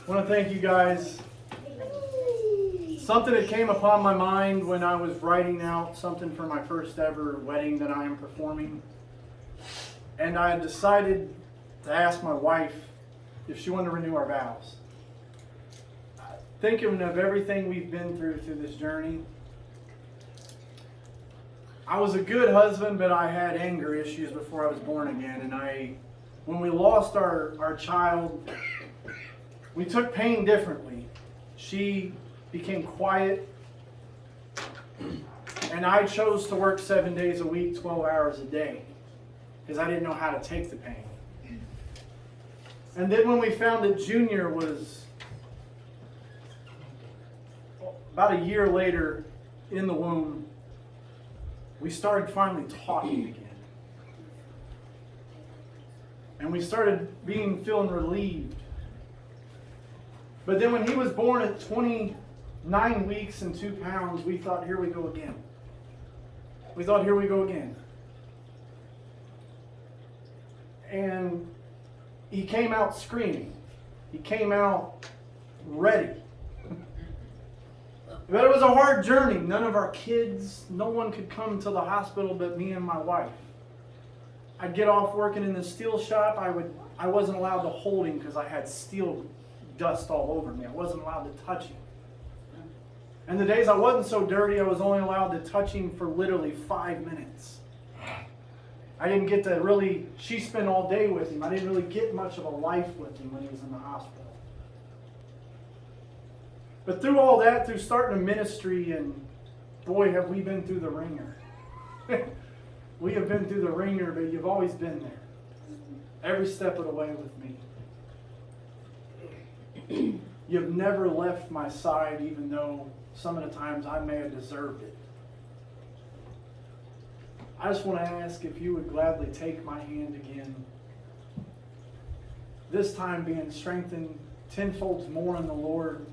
I want to thank you guys. Something that came upon my mind when I was writing out something for my first ever wedding that I am performing. And I decided to ask my wife if she wanted to renew our vows. Thinking of everything we've been through this journey. I was a good husband, but I had anger issues before I was born again. And when we lost our child, we took pain differently. She became quiet, and I chose to work 7 days a week, 12 hours a day, because I didn't know how to take the pain. And then when we found that Junior was about a year later in the womb, we started finally talking again. And we started feeling relieved. But then when he was born at 29 weeks and 2 pounds, we thought, here we go again. We thought, here we go again. And he came out screaming. He came out ready. But it was a hard journey. None of our kids, no one could come to the hospital but me and my wife. I'd get off working in the steel shop. I wasn't allowed to hold him because I had steel dust all over me. I wasn't allowed to touch him. And the days I wasn't so dirty, I was only allowed to touch him for literally 5 minutes. I didn't get to really, she spent all day with him. I didn't really get much of a life with him when he was in the hospital. But through all that, through starting a ministry, and boy, have we been through the ringer. We have been through the ringer, but you've always been there. Every step of the way with me. You've never left my side, even though some of the times I may have deserved it. I just want to ask if you would gladly take my hand again. This time being strengthened tenfold more in the Lord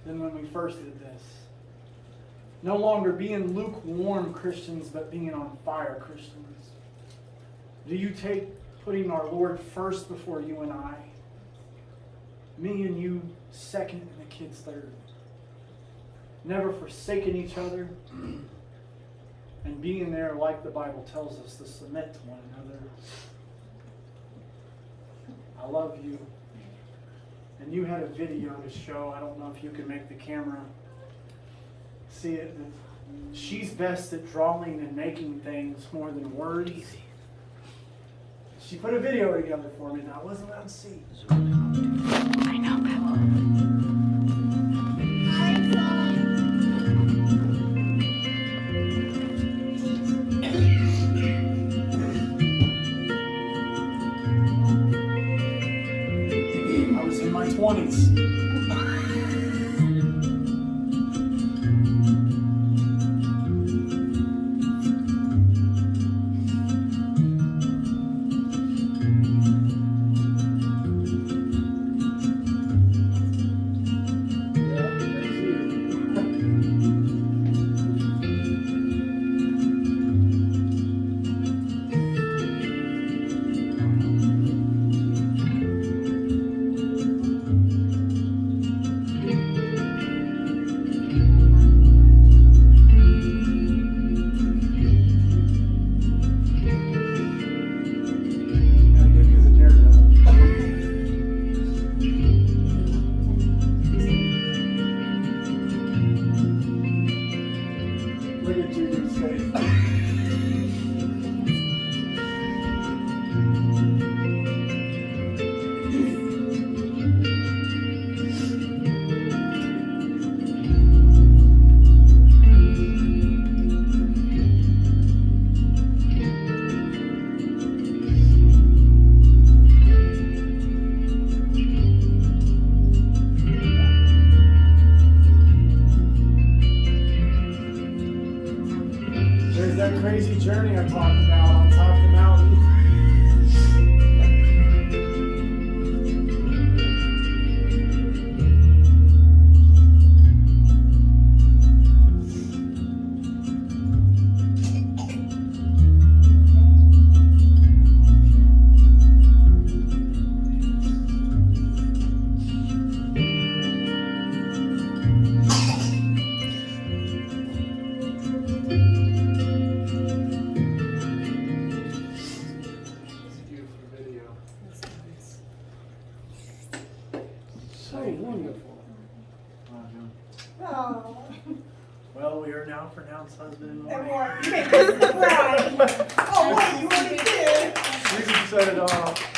than when we first did this. No longer being lukewarm Christians, but being on fire Christians. Do you take putting our Lord first before you and I? Me and you second and the kids third. Never forsaking each other. And being there like the Bible tells us to submit to one another. I love you. And you had a video to show. I don't know if you can make the camera see it. She's best at drawing and making things more than words. She put a video together for me, and I wasn't allowed to see. I know, Peppa. I was in my 20s. So wonderful. Oh, Well, we are now pronounced husband and and wife. what? You made me cry. Oh, wait, you already did. You can set it off.